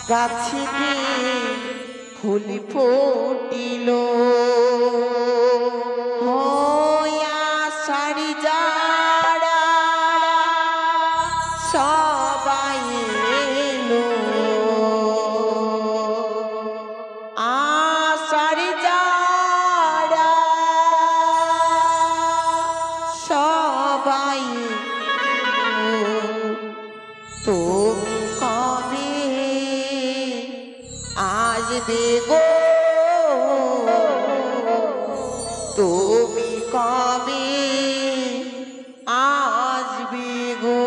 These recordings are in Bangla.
গাছেতে ফুল ফুটিল হইয়া সারি যারা সবাই এলো আষাঢ়ি যারা সবাই তুমি কবে আসবে গো তুমি কবে আসবে গো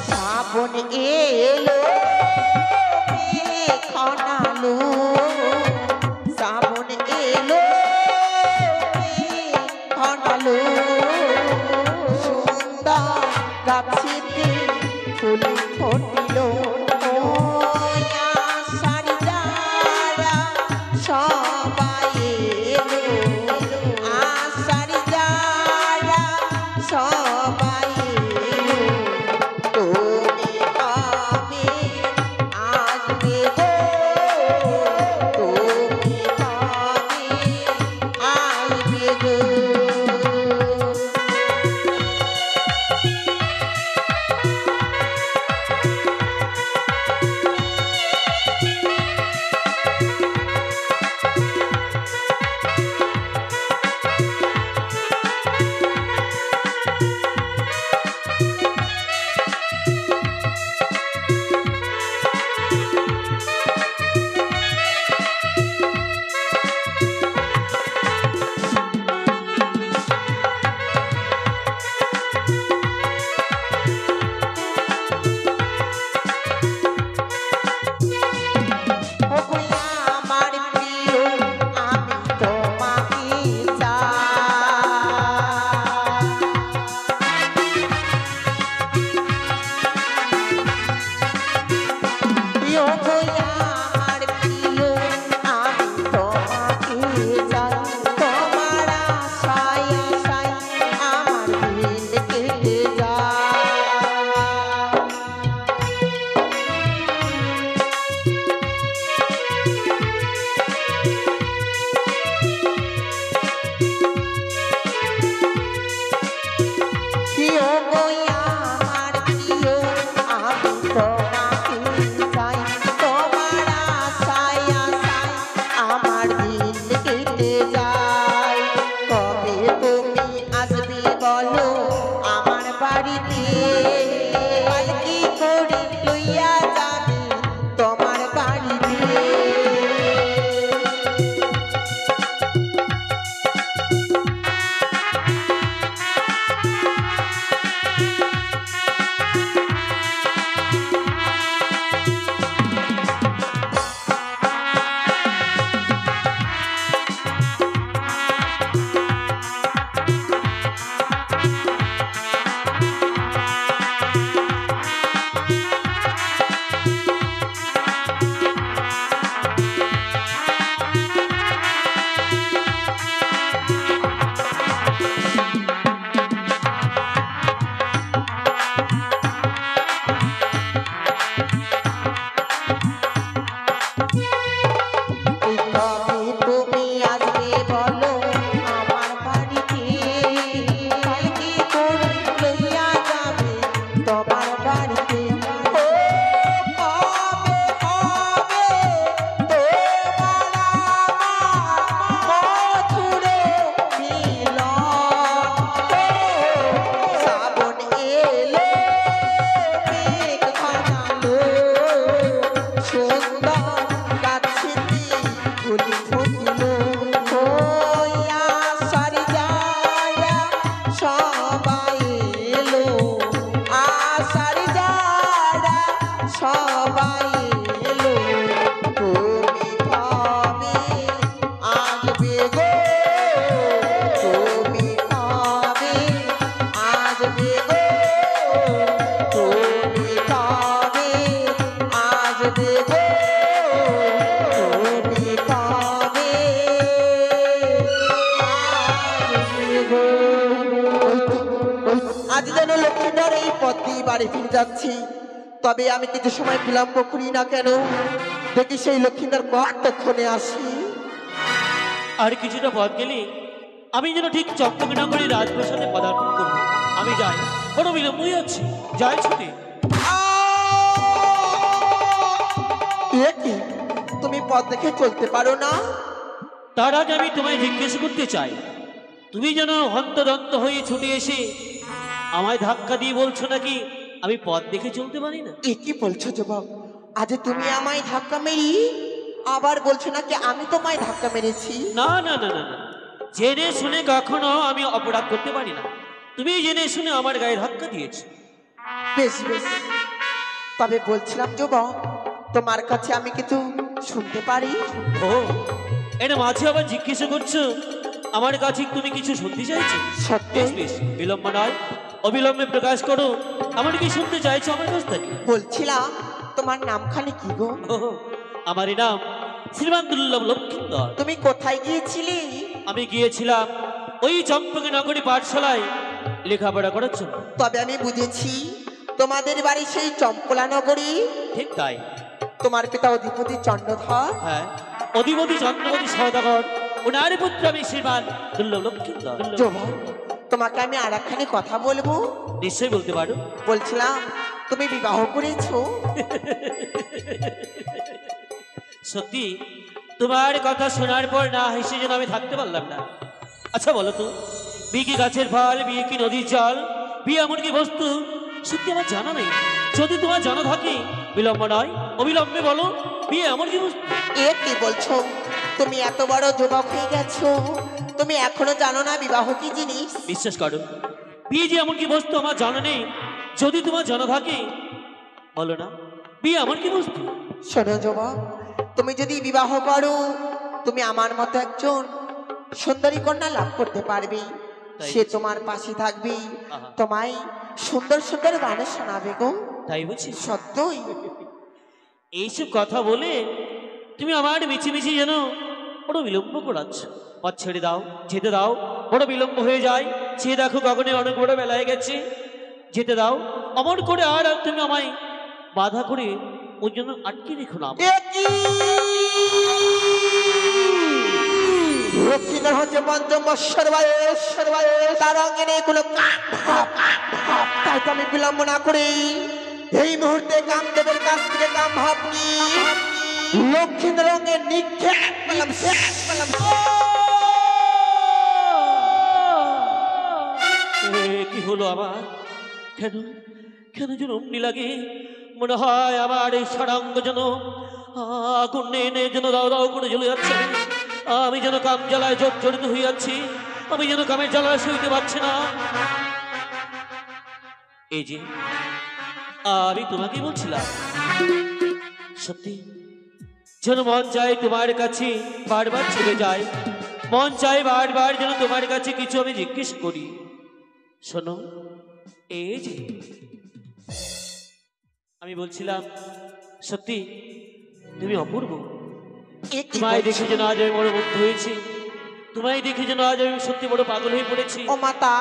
শ্রাবণ এলো খনালো শ্রাবণ এলো খনালো সুন্দর গাছেতে ফুল ফুটিল আষাঢ়ি যারা সবাই এলো আষাঢ়ি যারা সবাই এলো তুমি কবে আসবে গো তুমি কবে আসবে গো সুন্দর গাছেতে ফুল ফুটিল বাড়ি ফিরে যাচ্ছি, তবে আমি কিছু সময় বিলম্ব করি না কেন, দেখি সেই লক্ষ্মীদার কতক্ষণে আসি। আর কিছুটা পথ গেলে আমি যেন ঠিক চম্পকনগরী রাজপ্রাসাদে পদার্পণ করবো। আমি যাই, বড় বিলম্ব হয়ে যাচ্ছি, যাই ছুটে। এ কি, তুমি পথ দেখে চলতে পারো না? তার আগে আমি তোমায় জিজ্ঞেস করতে চাই, তুমি যেন হন্তদন্ত হয়ে ছুটে এসে আমায় ধাক্কা দিয়ে বলছো নাকি আমি পথ দেখে চলতে পারি না? এ কি বলছো যুবক? আজ তুমি আমায় ধাক্কা মেরি, আবার বলছো নাকি আমি তোমায় ধাক্কা মেরেছি? না না না না না, জেনে শুনে কখনো আমি অপরাধ করতে পারি না। তুমি জেনে শুনে আমার গায়ে ধাক্কা দিয়েছো। বেশ বেশ, তবে বলছিলাম যুবক, তোমার কাছে আমি কিছু শুনতে পারি? ও, এটা মাঝে আবার জিজ্ঞাসা করছো আমার কাছে তুমি কিছু শুনতে চাইছো? সত্যি? বেশ বেশ, বিলম্ব নয়, অবিলম্বে প্রকাশ করো, আমার কি শুনতে চাইছো আমার কাছ থেকে? বলছিলাম তোমার নামখানি কি গো? ও, আমার নাম শ্রীমান দুর্লভ লক্ষ্মীন্দর। তুমি কোথায় গিয়েছিলে? আমি গিয়েছিলাম ওই চম্পকনগরী পাঠশালায় লেখাপড়া করার জন্য। তবে আমি বুঝেছি তোমাদের বাড়ি সেই চম্পলা নগরী। ঠিক তাই। তোমার পিতা অধিপতি চন্দ্রধর? হ্যাঁ, অধিপতি চন্দ্রপতি সওদাগর, ওনার পুত্র আমি শ্রীমান দুর্লভ লক্ষ্মীন্দর। যুবক, তোমাকে আমি আর একখানি কথা বলবো? নিশ্চয়ই বলতে পারো। বলছিলাম তুমি বিবাহ করেছো? সত্যি, তোমার কথা শোনার পর না হেসে যেন আমি থাকতে পারলাম না। আচ্ছা বলো তো, বিয়ে কি গাছের ফল, বিয়ে কি নদীর জল, বিয়ে এমন কি বস্তু? সত্যি আমার জানা নেই। যদি তোমার জানা থাকে বিলম্ব নয়, অবিলম্বে বলো, বিয়ে এমন কি বস্তু? এ কি বলছো? তুমি এত বড় যুবক হয়ে গেছো, তুমি এখনো জানো না বিবাহ কি জিনিস? বিশ্বাস করো, বিয়ে যে এমন কি বস্তু আমার জানা নেই। যদি তোমার জানা থাকে বলো না, বিয়ে এমন কি বস্তু? শোনো যুবক, তুমি যদি বিবাহ করো, তুমি আমার মতো একজন সুন্দরী কন্যা লাভ করতে পারবে। সে তোমার পাশে থাকবে, তোমায় সুন্দর সুন্দর গান শোনাবে গো। তাই বলছি? সত্যই। এইসব কথা বলে তুমি আমার মিছিমিছি যেন বড় বিলম্ব করাচ্ছ। পথ ছেড়ে দাও, যেতে দাও, বড় বিলম্ব হয়ে যায়। সে দেখো গগনে অনেক বড় বেলায় গেছে, যেতে দাও। অমন করে আর তুমি আমায় বাধা করে ওই জন্য আটকে রেখো না। লক্ষ্মীধর হচ্ছে পঞ্চম বৎসর বয়স, তার অঙ্গে নেই কোনো কাম ভাব। তাই তো আমি বিলম্ব না করে এই মুহূর্তে কামদেবের কাছ থেকে কাম ভাব নিয়ে লক্ষ্মীধর অঙ্গে নিক্ষেপ পেলাম, শেষ পেলাম। কি হলো আমার? কেন কেন যেন অমনি লাগে, মনে হয় আমার এই সারাঙ্গ যেন আগুন নেই যেন দাও দাও করে জ্বলে যাচ্ছে। আমি যেন কাম জ্বালায় জর্জরিত হয়ে যাচ্ছি, আমি যেন কামের জ্বালায় সইতে পারছি না। এই যে আমি তোমাকে বলছিলাম, সত্যি যেন মন চাই তোমার কাছে বারবার চলে যায়, মন চাই বারবার যেন তোমার কাছে কিছু আমি জিজ্ঞেস করি। শোনো, এই যে আমি বলছিলাম, সত্যি তুমি অপূর্ব। তোমায় দেখে যেন আজ আমি বড় মুগ্ধ হয়েছি, তোমায় দেখে যেন আজ আমি সত্যি বড় পাগল হয়ে পড়েছি। ও মাতা,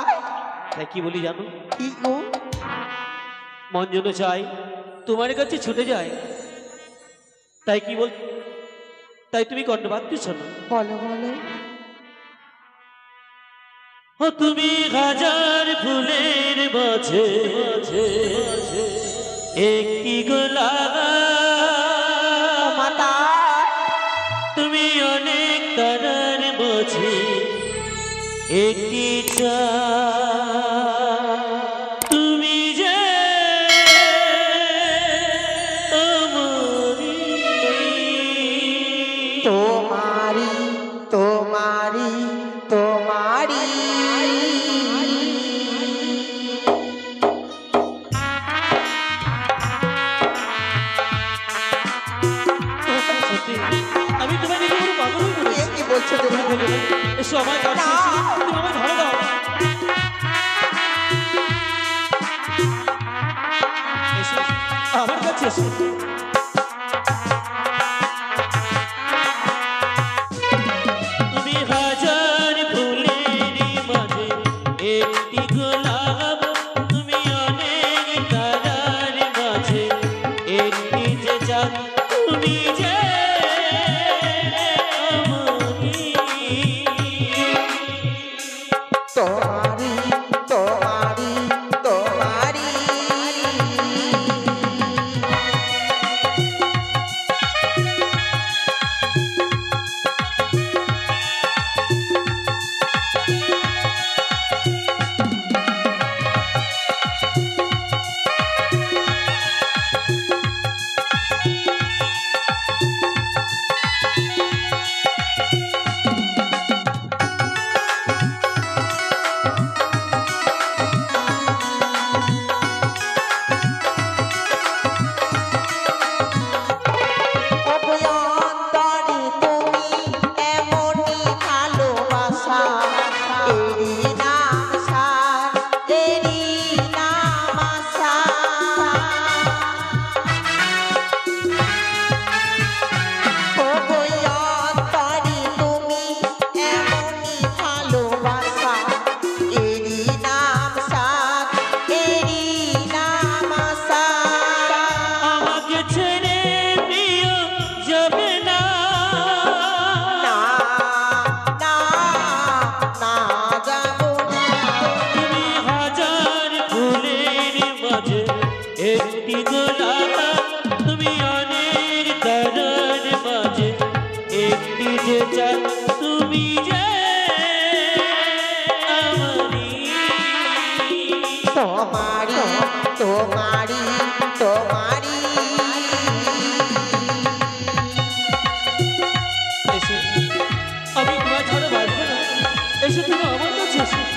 তাই কি বলি জানো? কি গো? মন যেন চাই তোমার কাছে ছুটে যায়। তাই কি বল, তাই তুমি কর্ণপাত শোনো। বলো বলো। ও তুমি হাজার ফুলের মাঝে একটি গোলাপ, মাতা তুমি অনেক তারার মাঝে একটি চাঁদ, তুমি যে তোমারি তোমারি তোমারি আমি তোমায় দেখে বড় পাগল হয়ে পড়েছি। কি বলছো তুমি? এসো আমার কাছে, তুমি আমায় ধরে দাও। এসো আমার কাছে এসো। তুমি হাজার ফুলের মাঝে একটি গোলাপ, তুমি অনেক তারা চাও তুমি যে তোমারি তোমারি তোমারি এসো আমি তোমার ছাড়া বাঁচবো না এসো তুমি আমার কাছে এসো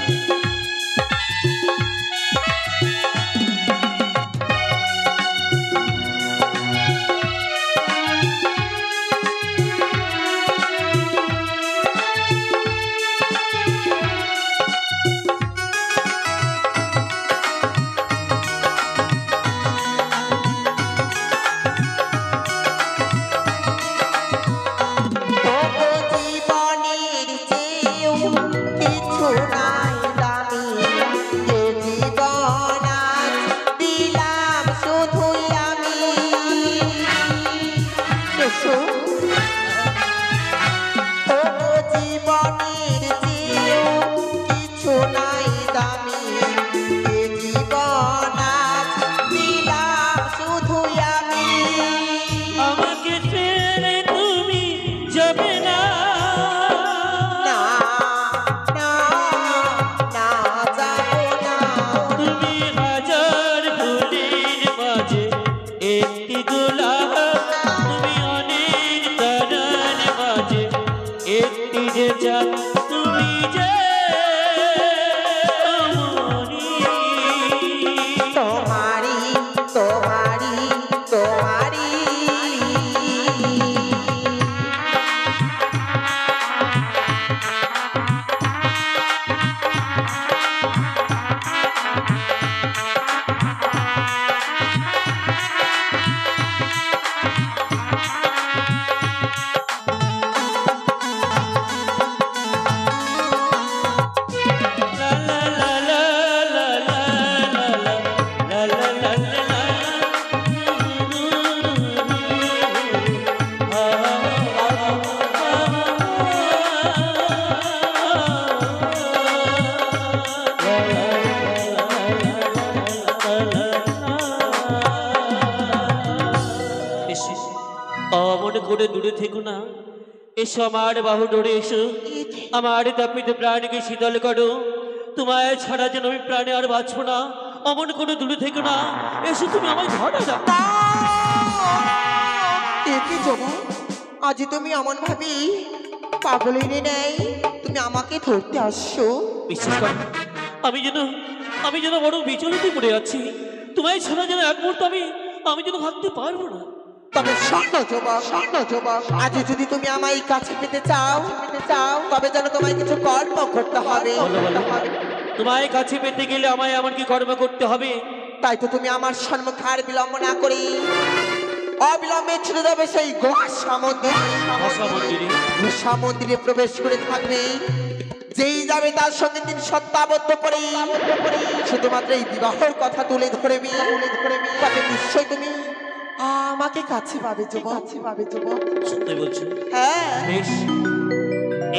করে দূরে থেকো না এসো আমার বাহু ডোরে এসো আমার তাপিত প্রাণকে শীতল করো তোমায় ছাড়া যেন আমি প্রাণে আর বাঁচবো না অমন করে দূরে থেকো না এসো তুমি আমায় ধরো না কি জমা আজ তুমি এমন ভাবি পাগল এনে নেই তুমি আমাকে ধরতে আসছো বিশ্বাস করো আমি যেন বড় বিচলিত পড়ে আছি তোমায় ছাড়া যেন এক মুহূর্ত আমি যেন ভাবতে পারবো না তবে স্বর্ণ জবা আজ যদি তুমি আমায় কাছে পেতে চাও তবে যেন তোমায় কিছু কর্ম করতে হবে তোমায় কাছে পেতে গেলে আমায় এমন কি কর্ম করতে হবে তাই তো তুমি আমার সম্মুখে আর বিলম্ব না করি অবিলম্বে ছুটে যাবে সেই গোসা মন্দিরে প্রবেশ করে থাকবে যেই যাবে তার সঙ্গে দিন সত্যাবদ্ধ করে শুধুমাত্র এই বিবাহের কথা তুলে ধরবি তাকে নিশ্চয় তুমি আমাকে কাছে পাবে সত্যি বলছো হ্যাঁ বেশ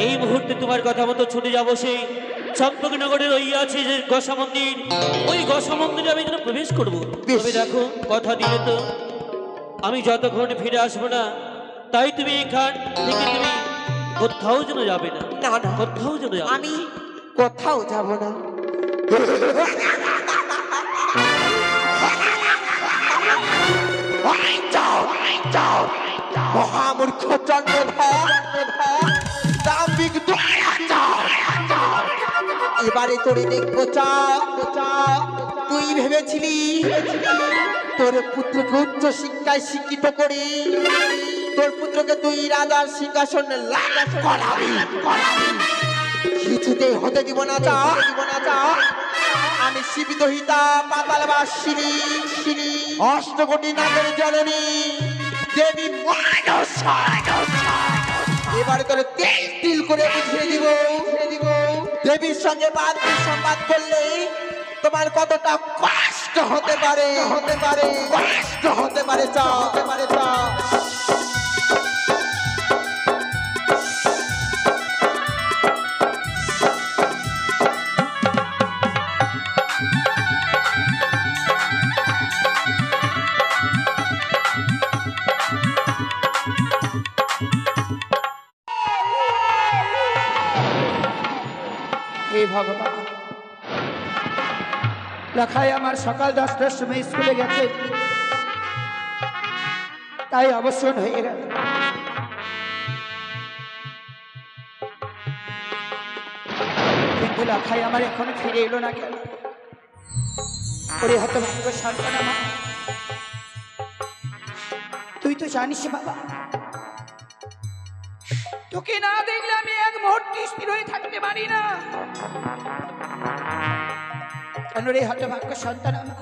এই মুহূর্তে তোমার কথা মতো ছুটে যাবো সেই চম্পকনগরের ওই আছে যে গোসা মন্দির ওই গোসা মন্দিরে আমি যেন প্রবেশ করবো তবে দেখো কথা দিলে তো আমি যতক্ষণ ফিরে আসবো না তাই তুমি এখান থেকে তুমি কোথাও যেন যাবে না কোথাও যেন আমি কোথাও যাব না মহামূর্খ এবারে তোরে দেখবো তুই ভেবেছিলি তোর পুত্রকে উচ্চ শিক্ষায় শিক্ষিত করি তোর পুত্রকে তুই রাজার সিংহাসন কিছুতেই হতে দিব না আমি শিবিদহিতা পাতালবাসিনী অষ্টকোটি নাগের জননী দেবী এবারে তোর তিল করে বুঝিয়ে দিব দেবীর সঙ্গে সংবাদ করলে তোমার কতটা কষ্ট হতে পারে চা হে ভগবান, লেখায় আমার সকাল 10টার সময় স্কুলে গেছে, তাই অবসর হয়ে গেল। কিন্তু লেখায় আমার এখন ফিরে এলো না কেন? ওরে হতভাগ্য সন্তান আমার, তুই তো জানিস বাবা, তোকে না দেখলে আমি এক মুহূর্তে স্থির হয়ে থাকতে পারি না। কেন রে হতভাগ্য সন্তান আমার,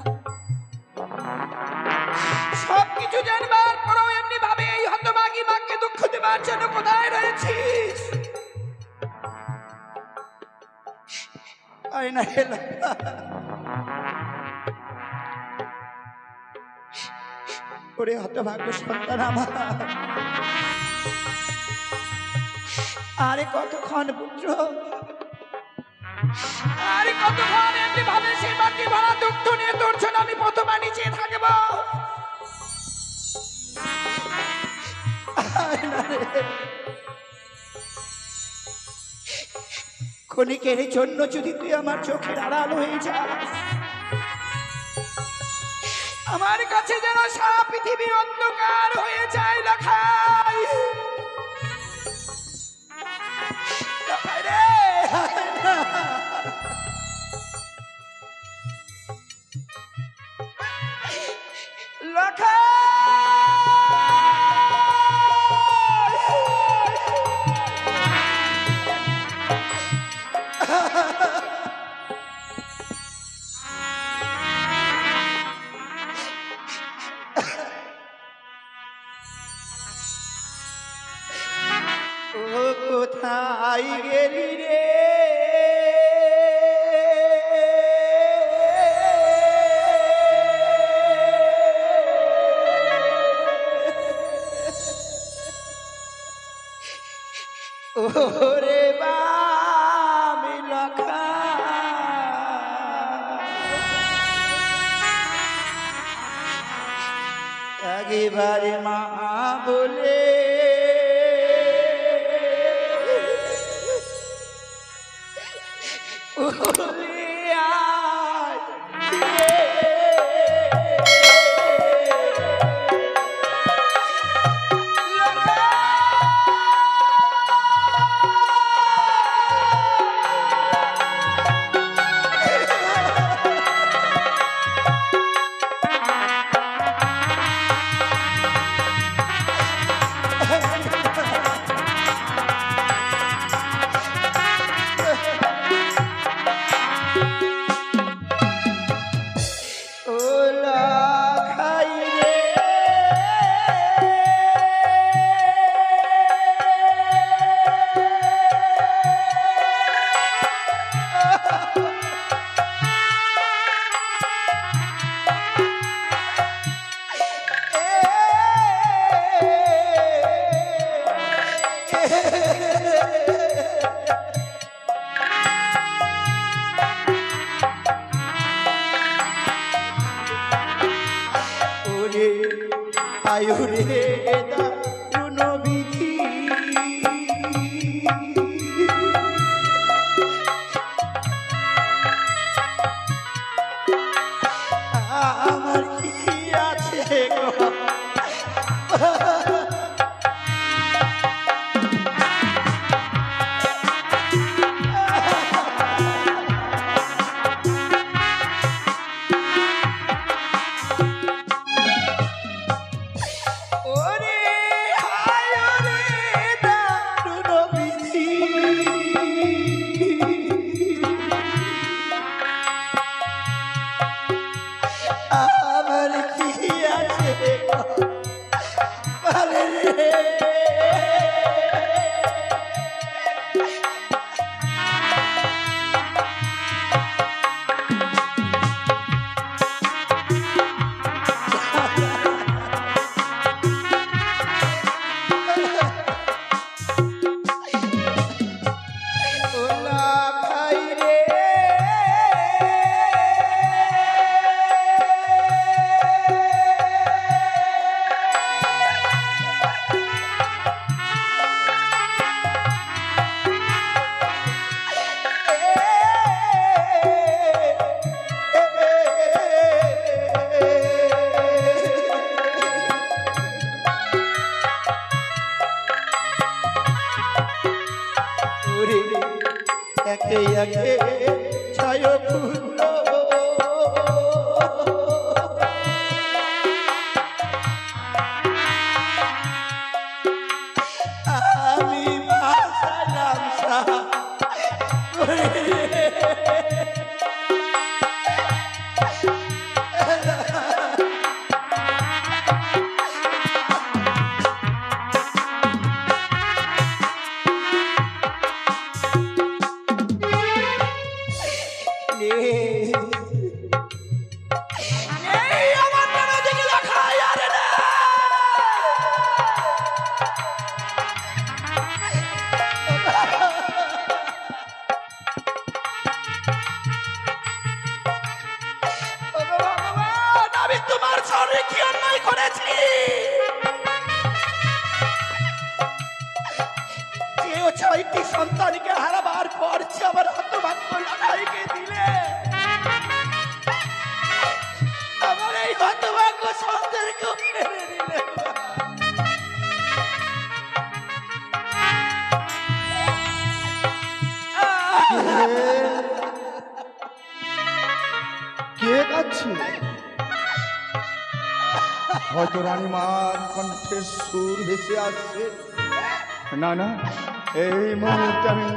সবকিছু জানবার পরেও এমনি ভাবে এই হতভাগী মাকে দুঃখ দেবার জন্য কোথায় রয়েছিস? আয় না হেলা, ওরে হতভাগ্য সন্তান আমার, আরে কতক্ষণ পুত্র, আরে কতক্ষণ এমনি ভাবে সে বাকি ভরা দুঃখ নিয়ে তোর জন্য আমি প্রথমা নিচে থাকবো? ক্ষণিকের জন্য যদি তুই আমার চোখের আড়াল হয়ে যাস, আমার কাছে যেন সারা পৃথিবীর অন্ধকার হয়ে যায়। লেখাই রে, লেখাই কোথায় গেলি রে? ওরে বামি লখা, একেবারে মা বলে আয়ুরে দারুণ বিধি, আমার কি আছে গো? ওরে একে একে ছায় ফুল আমি ভাসালাম ছয়টি সন্তানকে হারাবার পর আমার হতভাগ্য লড়াইকে দিলে আমার এই হতভাগ্য সন্তানকে ফেলে দিলে। কে কাচ্ছে? হয়তো রানীমার কণ্ঠের সুর ভেসে আসছে। না না, এই মুহূর্তে আমি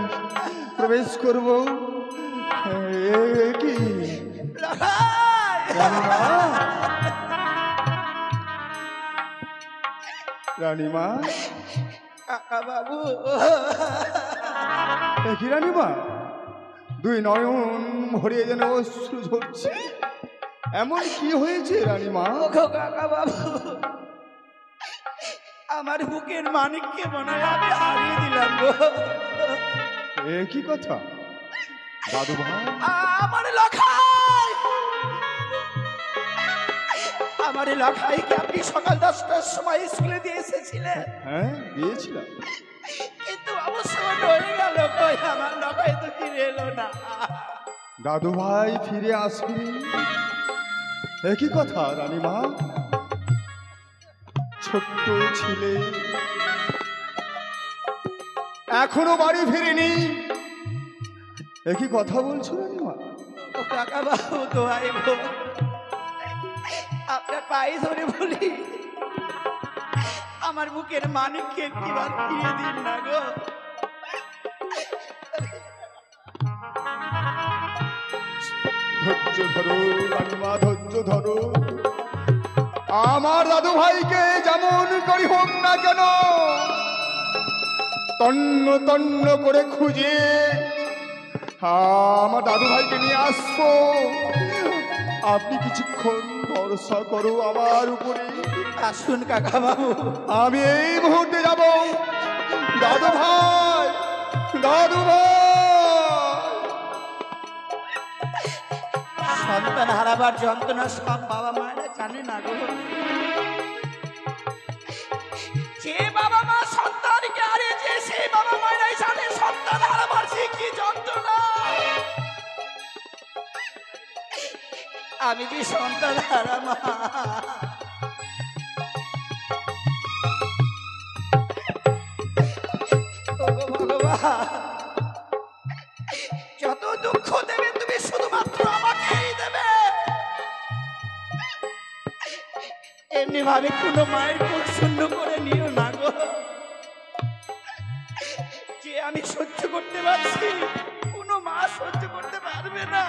প্রবেশ করব। কি রানীমা? কাকা বাবু, কি রানীমা? দুই নয়ন ভরিয়ে যেন অশ্রু ঝরছে। এমন কি হয়েছে রানীমা? কাকা বাবু, আমার বুকের মানিককে মনে হয় আমি হারিয়ে দিলাম গো। এ কি কথা দাদু ভাই? আমার লখাই, আমার লখাইকে আপনি সকাল 10টার সময় স্কুলে দিয়ে এসেছিলেন। হ্যাঁ, দিয়েছিলাম, কিন্তু অবশ্য রয়ে গেল কই, আমার লখাই তো ফিরে এলো না। দাদু ভাই ফিরে আসবি? একই কথা রানীমা। ছোট্ট ছেলে এখনো বাড়ি ফিরেনি, একই কথা বলছো রানীমা? ও কাকা বাবু, দোহাই গো, আপনার পায়ে ধরে বলি, আমার বুকের মানিককে একটিবার ফিরিয়ে দিন না গো। ধৈর্য ধরো রানীমা, ধৈর্য ধরো। আমার দাদু ভাইকে যেমন করি হোক না কেন তন্ন তন্ন করে খুঁজে আমার দাদু ভাইকে নিয়ে আসবো। আপনি কিছুক্ষণ ভরসা করো আমার উপরে। আসুন কাকা বাবু, আমি এই মুহূর্তে যাব। দাদু ভাই, দাদু ভাই। সন্তান হারাবার যন্ত্রণা সব বাবা মায়েরা জানে না গো। যে বাবা মা সন্তানকে হারিয়েছে সেই বাবা মায়েরাই জানে সন্তান হারাবার সে কি যন্ত্রণা। আমি যে সন্তান হারা মা, ওগো ভগবান, যত দুঃখ দেবে তুমি শুধুমাত্র আমাকেই দেবে। এমনি ভাবে কোনো মায়ের কোল শূন্য করে নিও না গো। যে আমি সহ্য করতে পারছি কোনো মা সহ্য করতে পারবে না।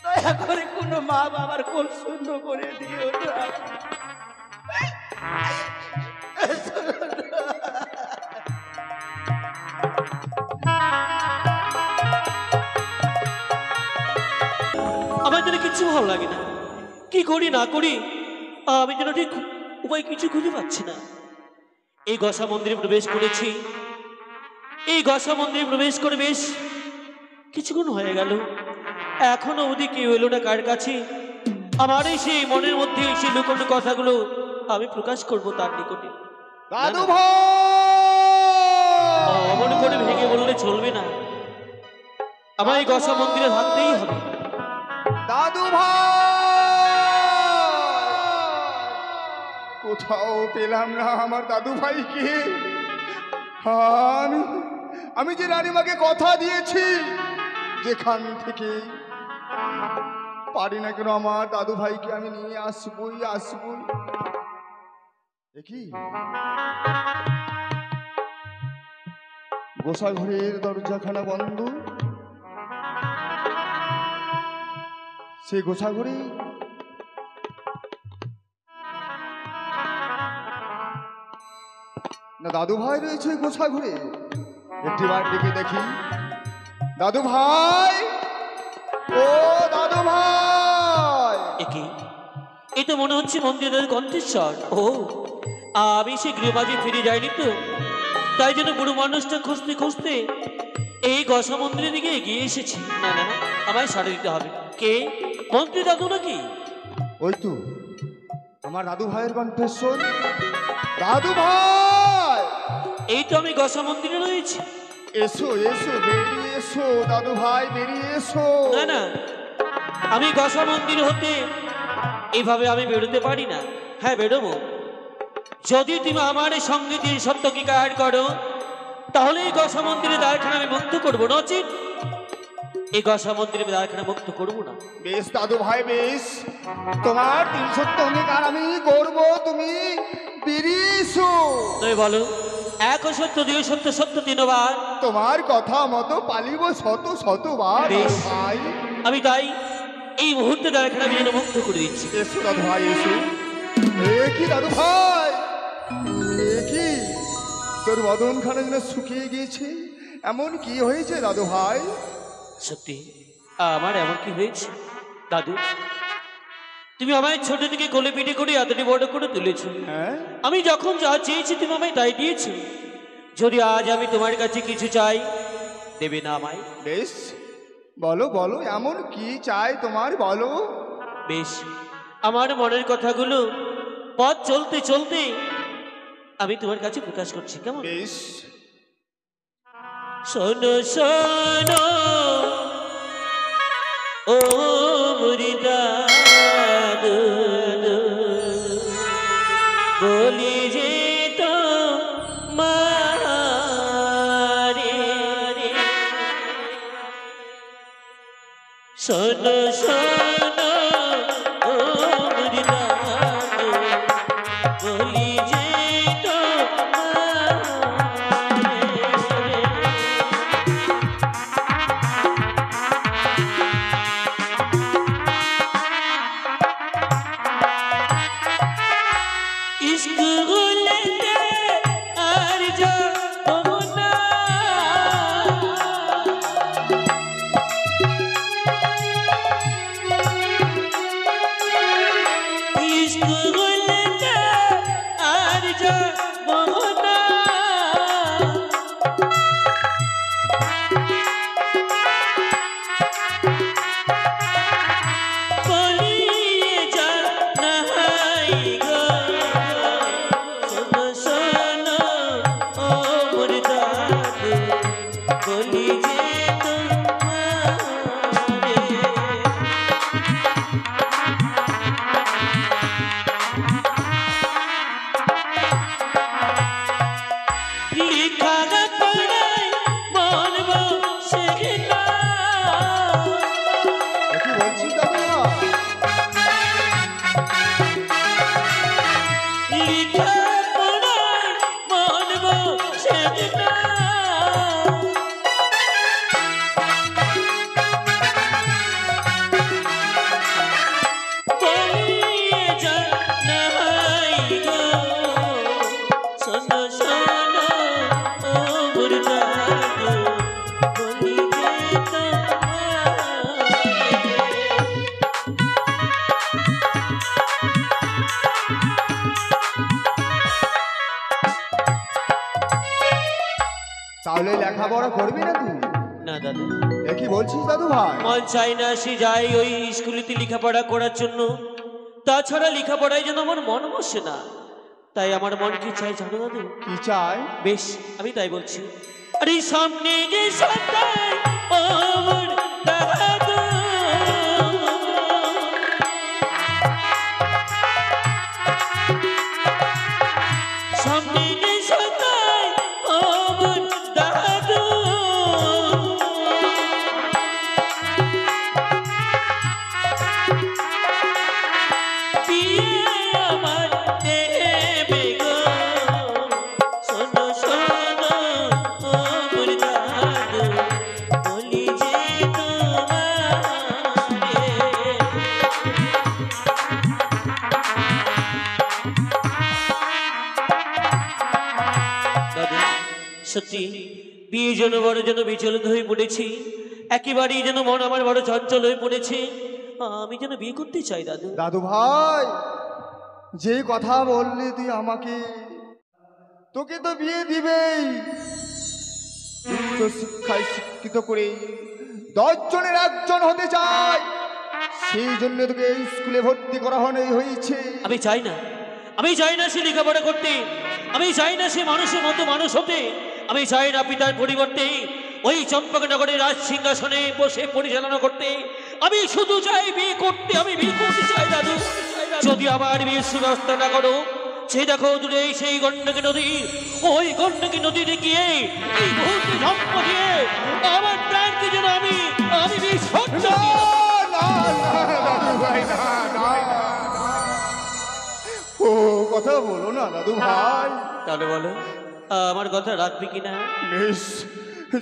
দয়া করে কোনো মা বাবার কোল শূন্য করে দিও না। আমার যেন কিছু ভালো লাগে না, কি করি না করি আমি যেন ঠিক উপায় কিছু খুঁজে পাচ্ছি না। এই গসা মন্দিরে প্রবেশ করেছি, এই গসা মন্দিরে প্রবেশ করে বেশ কিছুক্ষণ হয়ে গেল, এখনো অবধি কেউ এলো না কার কাছে। আমার এই সেই মনের মধ্যে সেই লুকোনো কথাগুলো আমি প্রকাশ করব তার নিকটে। দাদু ভাই, অমন করে ভেঙে বললে চলবে না, আমার এই গসা মন্দিরে থাকতেই হবে। দাদু ভাই, কোথাও পেলাম না আমার দাদু ভাইকে। আমি আমি যে রানীমাকে কথা দিয়েছি, যেখান থেকে পারি না কেন আমার দাদু ভাইকে আমি নিয়ে আসবই আসবই। দেখি গোসাঘরের দরজাখানা বন্ধ, সেই গোসাঘরে না দাদু ভাই রয়েছে গোসাঘরে। একটি বার ডেকে দেখি, দাদু ভাই, ও দাদু ভাই। একে এ তো মনে হচ্ছে মন্দিরের কণ্ঠেশ্বর। ও, আমি সে গৃহবাজে ফিরে যাইনি তো, তাই জন্য বুড়ো মানুষটা খুঁজতে খুঁজতে এই গসা মন্দিরের দিকে এগিয়ে এসেছি। না না না, আমায় সাড়ে দিতে হবে। কে? মন্ত্রী দাদু নাকি? ওই তো আমার দাদু ভাইয়ের কণ্ঠেশ্বর। দাদু ভাই, এই তো আমি গসা মন্দিরে রয়েছি। এসো এসো, বেরিয়ে এসো দাদু ভাই, বেরিয়ে এসো। না না, আমি গসা মন্দির হতে এইভাবে আমি বেরোতে পারি না। হ্যাঁ, বেরোবো যদি তুমি আমার সঙ্গে দিয়ে সত্যকে কায়ার করো, তাহলে এই গসা মন্দিরের দ্বারখানা আমি মুক্ত করবো, নচিত এই গসা মন্দিরের দ্বারখানা মুক্ত করবো না। বেশ দাদু ভাই, বেশ, তোমার ৩০০ অঙ্গীকার আমি করবো, তুমি বেরিয়ে এসো। তুমি বলো, এক সত্য, দুই সত্য, সত্য তিনবার। তোমার কথা মতো পালিব শত শতবার বেশ। দাদু ভাই। আমি তাই এই মুহূর্তে দ্বারখানা আমি যেন মুক্ত করে দিচ্ছি। এসো দাদু ভাই, এসো। এ কি দাদু ভাই, এ কি তোর বদনখানা যেন শুকিয়ে গিয়েছে, এমন কি হয়েছে দাদু ভাই? সত্যি আমার এমন কি হয়েছে দাদু? তুমি আমায় ছোট থেকে কোলে পিঠে করে এতটি বড় করে তুলেছ। হ্যাঁ, আমি যখন যা চেয়েছি তুমি আমায় তাই দিয়েছো। যদি আজ আমি তোমার কাছে কিছু চাই, দেবে না আমায়? বেশ, বলো বলো, এমন কি চাই তোমার, বলো। বেশ, আমার মনের কথাগুলো পথ চলতে চলতে আমি তোমার কাছে প্রকাশ করছি, কেমন? বেশ। শোনো শোনো ও মুরিদাদু, বলি যে তো মারে, শোনো শোনো ও মুরিদাদু, বলি যে তো কি বলছিস দাদু তাহলে লেখাপড়া করবি না তুই? না দাদু, এ কি বলছিস দাদু ভাই? মন চাই না সে যাই ওই স্কুলেতে লেখাপড়া করার জন্য, তাছাড়া লেখাপড়ায় যেন আমার মন বসে না। তাই আমার মন কি চাই জানো দাদু? কি চাই? বেশ, আমি তাই বলছি। আরে সামনে যে সন্তান আমার দাদু, সামনে যে সন্তান সত্যি বিয়ে যেন বড় যেন বিচলিত হয়ে পড়েছি, একেবারেই যেন মন আমার বড় চঞ্চল হয়ে পড়েছে। আমি যেন বিয়ে করতে চাই দাদু। দাদু ভাই, যে কথা বললি তুই আমাকে, তোকে তো বিয়ে দিবেই, উচ্চ শিক্ষায় শিক্ষিত করে 10 জনের 1 জন হতে চাই, সেই জন্য তোকে এই স্কুলে ভর্তি করা হয়েছে। আমি চাই না, আমি চাই না সে লেখাপড়া করতে, আমি চাই না সে মানুষের মতো মানুষ হতে, আমি চাই না পিতার পরিবর্তে ওই চম্পকনগরের রাজ সিংহাসনে বসে পরিচালনা করতে। আমি শুধু চাই বিয়ে করতে, আমি বিয়ে করতে চাই দাদু। যদি আমার বিয়ের সুব্যবস্থা না করো, সে দেখো দূরে সেই গণ্ডকী নদী, ওই গণ্ডকী নদীতে গিয়ে এই মুহূর্তে ঝম্প দিয়ে আমার প্রাণকে যেন আমি বিসর্জন দিয়ে দেব। না, দাদু ভাই, না, না, ও কথা বলো না দাদু ভাই। তাহলে বলো আমার কথা রাখবি কিনা? বেশ,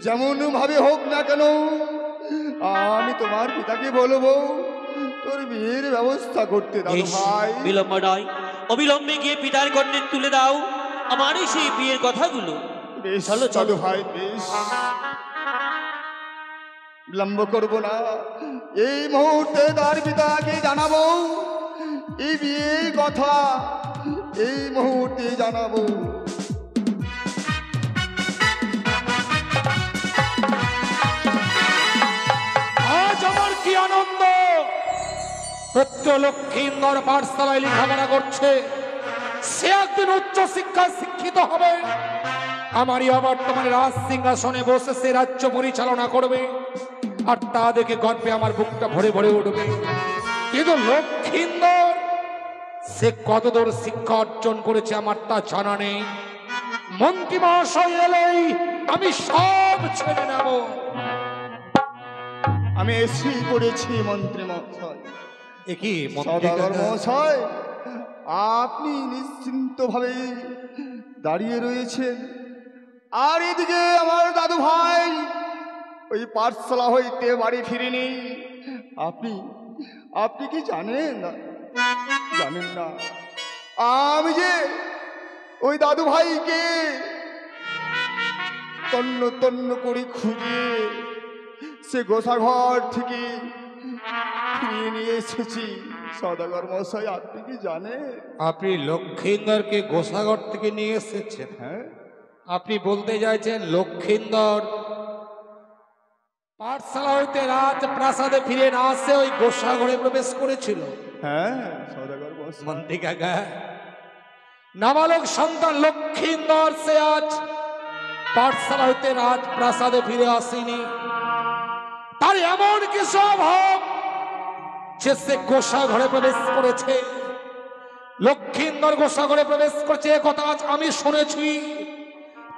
যেমন ভাবে হোক না কেন, আমি তোমার পিতাকে বলবো তোর বিয়ের ব্যবস্থা করতে। দাদু ভাই, বিলম্ব নয়, অবিলম্বে গিয়ে পিতার কর্ণে তুলে দাও আমার সেই বিয়ের কথাগুলো। বেশ চলো, চলো। দাদু ভাই, বেশ, বিলম্ব করবো না। এই মুহূর্তে তার পিতাকে জানাবো এই বিয়ের কথা, এই মুহূর্তে জানাবো। আজ আমার কি আনন্দ! পুত্র লক্ষ্মীন্দর পাঠশালায় লেখাপড়া করছে, সে একদিন উচ্চ শিক্ষায় শিক্ষিত হবে, আমারই অবর্তমানে রাজ সিংহাসনে বসে সে রাজ্য পরিচালনা করবে, আর তা দেখে গর্বে আমার বুকটা ভরে ভরে উঠবে। কিন্তু লক্ষ্মীন্দর সে কতদূর শিক্ষা অর্জন করেছে আমার তা জানা নেই। মন্ত্রী মহাশয় এলেই আমি সব ছেড়ে নেব। আমি এসেই পড়েছি মন্ত্রী মহাশয়। একই সদাগর মহাশয়, আপনি নিশ্চিন্ত ভাবে দাঁড়িয়ে রয়েছেন, আর এদিকে আমার দাদু ভাই ওই পাঠশালা হইতে বাড়ি ফিরেনি। আপনি কি জানেন না? জানেন না আমি যে ওই দাদু ভাইকে তন্ন তন্ন করে খুঁজে সে গোসাঘর থেকে ফিরিয়ে নিয়ে এসেছি। সদাগর মশাই, আপনি কি জানেন? আপনি লক্ষ্মীন্দরকে গোসাগর থেকে নিয়ে এসেছেন? হ্যাঁ, আপনি বলতে চাইছেন লক্ষ্মীন্দর পাঠশালা হইতে রাজ প্রাসাদে ফিরে না আসে ওই গোসাঘরে প্রবেশ করেছিল? হ্যাঁ সদাগর মশাই। মন্ত্রী কাকা, নাবালক সন্তান লক্ষ্মীন্দর সে আজ পাঠশালা হইতে রাজ প্রাসাদে ফিরে আসেনি। তার এমন কিছু অভাব যে সে গোসাঘরে প্রবেশ করেছে। লক্ষ্মীন্দর গোসাঘরে প্রবেশ করছে এ কথা আজ আমি শুনেছি।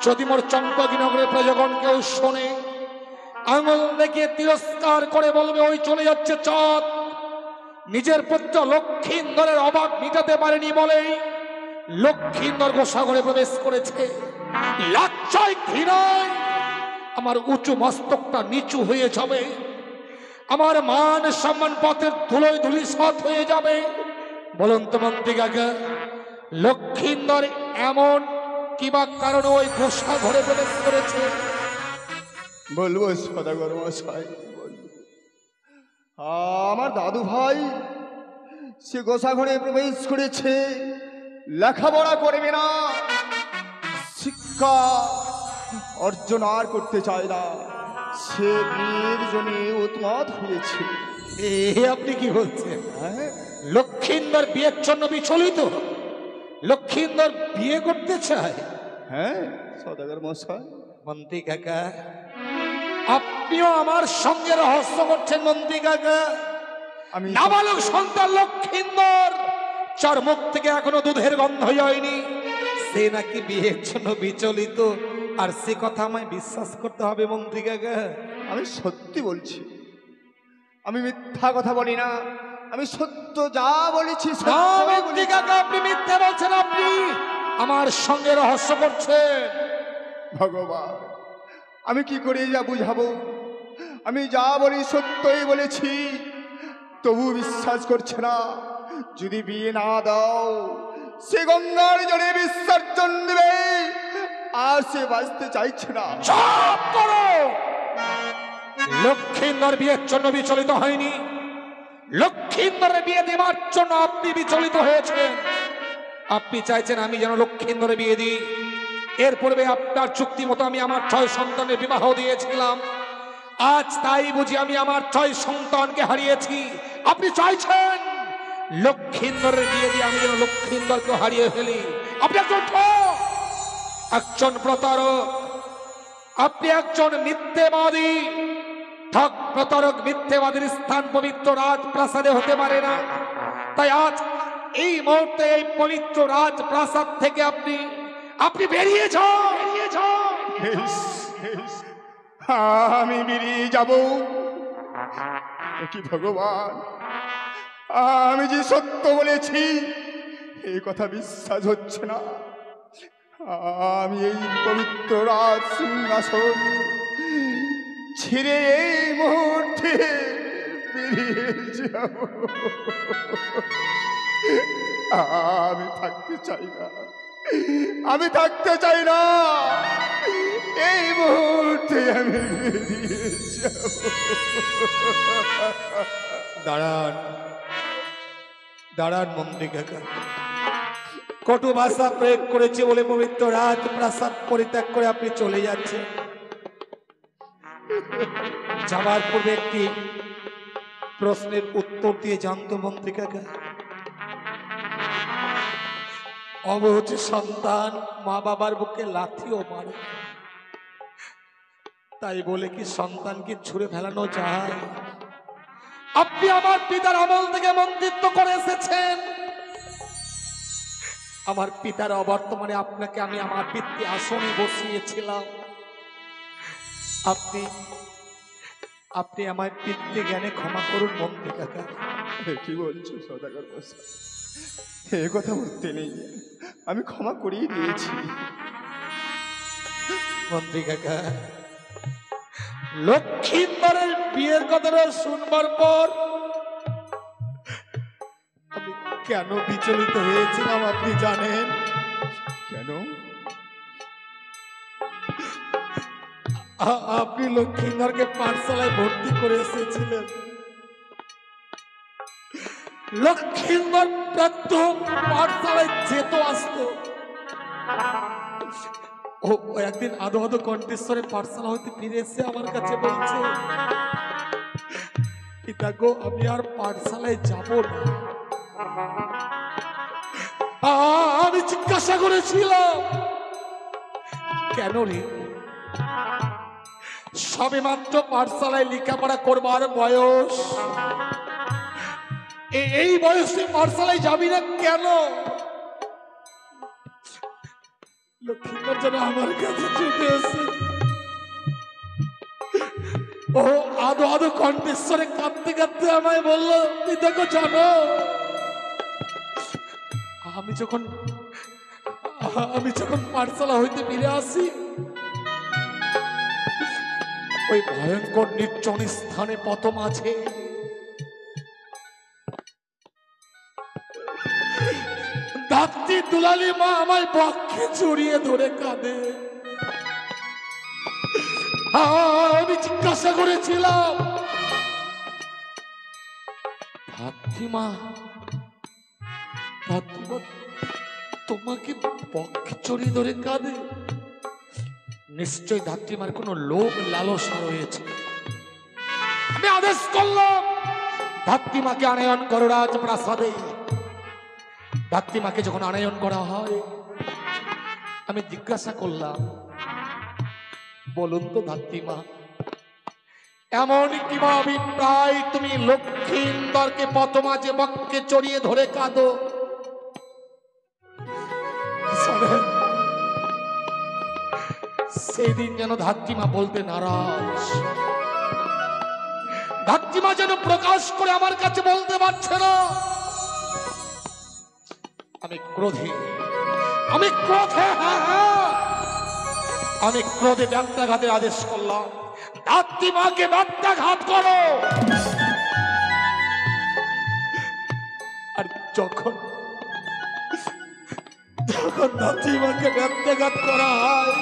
যদি মোর চম্পকনগরের প্রজাগণ কেউ শোনে, আঙুল দেখে তিরস্কার করে বলবে ওই চলে যাচ্ছে চাঁদ। নিজের পুত্র লক্ষ্মীন্দরের অভাব মিটাতে পারেনি বলেই লক্ষ্মীন্দর গোসাঘরে প্রবেশ করেছে। লজ্জায় ঘৃণায় আমার উঁচু মস্তকটা নিচু হয়ে যাবে, আমার মান সম্মান পথের ধুলোয় ধূলিসাৎ হয়ে যাবে। বলুন তো মন্ত্রী কাকা, লক্ষ্মীন্দর এমন কিবা কারণে ওই গোসাঘরে প্রবেশ করেছে? বলবো সদাগর মশাই, বলবো। আমার দাদু ভাই সে গোসাঘরে প্রবেশ করেছে, লেখাপড়া করবে না, শিক্ষা অর্জন আর করতে চায় না, সে বিয়ের জন্য উন্মাদ হয়েছে। এ আপনি কি বলছেন? হ্যাঁ, লক্ষ্মীন্দর বিয়ের জন্য বিচলিত? লক্ষ্মীন্দর বিয়ে করতে চায়? হ্যাঁ সদাগর মশাই। মন্ত্রী কাকা, আপনিও আমার সঙ্গে রহস্য করছেন মন্ত্রী কাকা। আমি নাবালক সন্তান লক্ষ্মীন্দর, যার মুখ থেকে এখনো দুধের গন্ধ হয়নি, সে নাকি বিয়ের জন্য বিচলিত, আর সে কথা আমায় বিশ্বাস করতে হবে মন্ত্রী কাকা? আমি সত্যি বলছি, আমি মিথ্যা কথা বলি না, আমি সত্য যা বলেছি না সত্যই মন্ত্রী বলেছি। কাকা, আপনি মিথ্যে বলছেন, আপনি আমার সঙ্গে রহস্য করছেন। ভগবান, আমি কি করে যা বুঝাবো? আমি যা বলি সত্যই বলেছি, তবু বিশ্বাস করছে না। যদি বিয়ে না দাও, সে গঙ্গার জলে বিসর্জন দেবে, আর সে বাঁচতে চাইছে না। চুপ করো। লক্ষিন্দর বিয়ের জন্য বিচলিত হয়নি, লক্ষিন্দরের বিয়ে দেওয়ার জন্য আপনি বিচলিত হয়েছেন। আপনি চাইছেন আমি যেন লক্ষিন্দরের বিয়ে দিই। এর পূর্বে আপনার চুক্তি মতো আমি আমার 6 সন্তানের বিবাহ দিয়েছিলাম। আজ তাই বুঝি আমি আমার 6 সন্তানকে হারিয়েছি। আপনি চাইছেন লক্ষিন্দরের বিয়ে দিয়ে আমি যেন লক্ষিন্দরকে হারিয়ে ফেলি। আপনি একজন ঠক, একজন প্রতারক, আপনি একজন মিথ্যেবাদী। ঠক, প্রতারক, মিথ্যেবাদীর স্থান পবিত্র রাজপ্রাসাদে হতে পারে না। তাই আজ এই মুহূর্তে এই পবিত্র রাজপ্রাসাদ থেকে আপনি বেরিয়ে যান। বেশ, বেশ, আমি বেরিয়ে যাব। কি ভগবান, আমি যে সত্য বলেছি এই কথা বিশ্বাস হচ্ছে না। আমি এই পবিত্র রাজ সিংহাসন ছেড়ে এই মুহূর্তে বেরিয়ে যাব। আমি থাকতে চাই না, আমি থাকতে চাই না। এই মুহূর্তে আমি বেরিয়ে যাব। দাঁড়ান, দাঁড়ান মন্ত্রী কাকা। কটু ভাষা প্রয়োগ করেছে বলে পবিত্র রাজপ্রাসাদ পরিত্যাগ করে আপনি চলে যাচ্ছেন। যাবার পূর্বে একটি প্রশ্নের উত্তর দিয়ে জানতো মন্ত্রী কাকা। অবুঝ সন্তান মা বাবার বুকে লাথিও মারে, তাই বলে কি সন্তানকে ছুঁড়ে ফেলানো যায়? আপনি আমার পিতার আমল থেকে মন্ত্রিত্ব করে এসেছেন। আমার পিতার অবর্তমানে আপনাকে আমি আমার পিতৃ আসনে বসিয়েছিলাম। আপনি আমার পিতৃ জ্ঞানে ক্ষমা করুন মন্ত্রী কাকা। কি বলছো সদাগর মশাই? এ কথা বলতে নেই, আমি ক্ষমা করিয়ে দিয়েছি। মন্ত্রী কাকা, লক্ষিন্দরের বিয়ের কথাটা শুনবার পর আমি কেন বিচলিত হয়েছিলাম আপনি জানেন? কেন? আপনি লক্ষিন্দরকে পাঠশালায় ভর্তি করে এসেছিলেন। লক্ষিন্দর প্রথম পাঠশালায় যেত আসতো। ও একদিন আদো আদো কণ্ঠেশ্বরে পাঠশালা হইতে ফিরে এসে আমার কাছে বলছে, পিতা গো, আমি আর পাঠশালায় যাব না। আমি জিজ্ঞাসা করেছিলাম, কেন রে? সবে মাত্র পাঠশালায় লেখাপড়া করবার বয়স, এই বয়সে পাঠশালায় যাবি না কেন? লক্ষ্মীন্দর যেন আমার কাছে ছুটে এসে ও আদো আদো কণ্ঠেশ্বরে কাঁদতে কাঁদতে আমায় বললো, পিতাকে জানো, আমি যখন পাঠশালা হইতে ফিরে আসি, ওই ভয়ঙ্কর নির্জন স্থানে পথ মাঝে ধাত্রী দুলালী মা আমায় বক্ষে জড়িয়ে ধরে কাঁদে। আমি জিজ্ঞাসা করেছিলাম, ধাত্রীমা তোমাকে বক্ষে জড়িয়ে ধরে কাঁদে? নিশ্চয় ধাত্রীমার কোনো লোভ লালসা রয়েছে। আমি আদেশ করলাম, ধাত্রীমাকে আনয়ন করো রাজপ্রাসাদে। ধাত্রীমাকে যখন আনয়ন করা হয়, আমি জিজ্ঞাসা করলাম, বলুন তো ধাত্রীমা, এমন কিবা অভিপ্রায় তুমি লক্ষ্মীন্দরকে পথমাঝে বক্ষে চড়িয়ে ধরে কাঁদো? সেদিন যেন ধাত্রীমা বলতে নারাজ। ধাত্রীমা যেন প্রকাশ করে আমার কাছে বলতে পারছে না। আমি ক্রোধে ব্যত্যাঘাতের আদেশ করলাম, ধাত্রীমাকে ব্যত্যাঘাত করো। আর যখন যখন ধাত্রীমাকে ব্যত্যাঘাত করা হয়,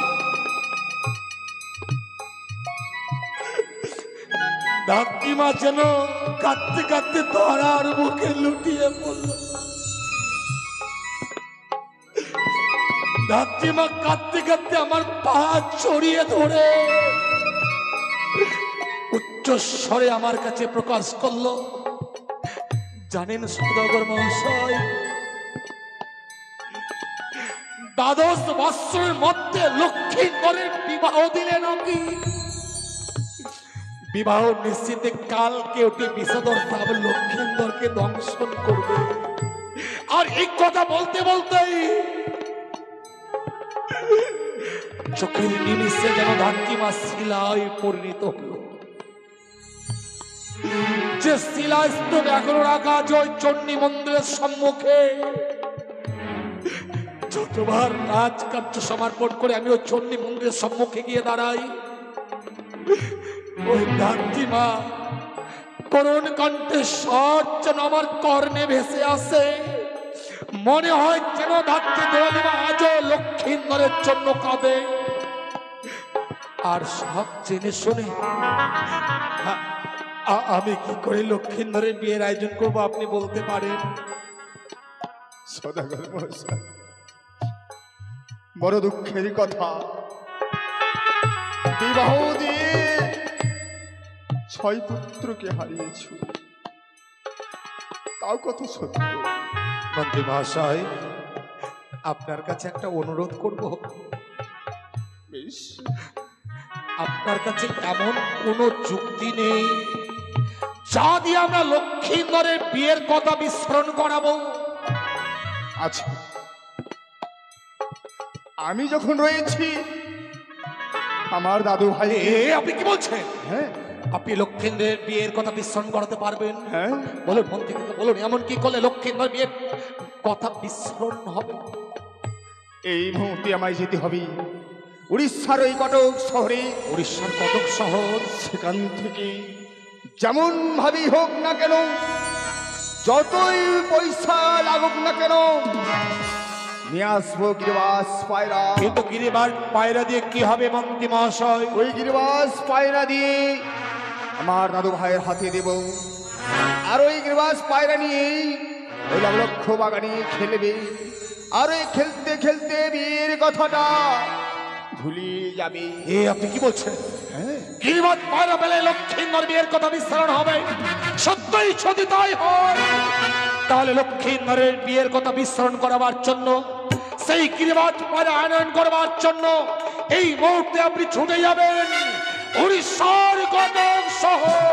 ধাত্রীমা যেন কাঁদতে কাঁদতে ধরার মুখে লুটিয়ে পড়ল। ধাত্রীমা কাঁদতে কাঁদতে আমার পা ছড়িয়ে ধরে উচ্চস্বরে আমার কাছে প্রকাশ করলো, জানেন সদাগর মহাশয়, দ্বাদশ বৎসরের মধ্যে লক্ষ্মীন্দরের বিবাহ দিলে নাকি বিবাহ নিশ্চিতে কালকে ওটি বিষধর সাপ লক্ষ্মীন্দরকে দংশন করবে। আর এই কথা বলতে বলতেই চোখের নিমিষে যেন ধাত্রীমা শিলায় পরিণত হল। যে শিলাস্তূপ এখনো রাখা জয় চণ্ডী মন্দিরের সম্মুখে, যতবার রাজকার্য সমর্পণ করে আমি ওই চণ্ডী মন্দিরের সম্মুখে গিয়ে দাঁড়াই, ওই ধাত্রীমা করুণ কণ্ঠে স্বর যেন আমার কর্ণে ভেসে আসে। মনে হয় যেন ধাত্রী দেওয়ালিমা আজও লক্ষ্মীন্দরের জন্য কাঁদে। আর সব জেনে শুনে আমি কি করে লক্ষ্মীন্দরের বিয়ের আয়োজন করব আপনি বলতে পারেন? সদাগর মহাশয়, বড় দুঃখের কথা, বিবাহ দিয়ে 6 পুত্রকে হারিয়েছ, তাও কত সত্য। মন্ত্রী মহাশয়, আপনার কাছে একটা অনুরোধ করব। বেশ, আপনার কাছে এমন কোনো যুক্তি নেই যা দিয়ে আমরা লক্ষ্মীন্দরের বিয়ের কথা বিস্মরণ করাবো? আচ্ছা, আমি যখন রয়েছি আমার দাদু ভাই। আপনি কি বলছেন? হ্যাঁ আপনি লক্ষ্মীন্দরের বিয়ের কথা বিস্মরণ করাতে পারবেন? হ্যাঁ, বলুন মন্ত্রী, বলুন এমন কি করলে লক্ষ্মীন্দর বিয়ের কথা বিস্মরণ হবে? এই মুহূর্তে আমায় যেতে হবে উড়িষ্যার ওই কটক শহরে। উড়িষ্যার কটক শহর, সেখান থেকে যেমন ভাবেই হোক না কেন, যতই পয়সা লাগুক না কেন, নিয়ে আসবো গিরিবাস পায়রা। কিন্তু গিরিবাস পায়রা দিয়ে কি হবে মন্ত্রী মহাশয়? ওই গিরিবাস পায়রা দিয়ে আমার দাদু ভাইয়ের হাতে দেব, আর ওই গিরিবাস পায়রা নিয়ে ওই লক্ষ বাগানে খেলবে। আর ওই খেলতে খেলতে বিয়ের কথাটা ভুলিয়ে যাবে। আপনি কি বলছেন? হ্যাঁ, গিরিবাস পায়রা বেলে লক্ষ্মীন্দর বিয়ের কথা বিস্মরণ হবে? সত্যই যদি তাই হয়, তাহলে লক্ষ্মীন্দরের বিয়ের কথা বিস্মরণ করাবার জন্য, সেই গিরিবাস পায়রা আনয়ন করবার জন্য এই মুহূর্তে আপনি ছুটে যাবেন উড়িষ্যার কটক শহর।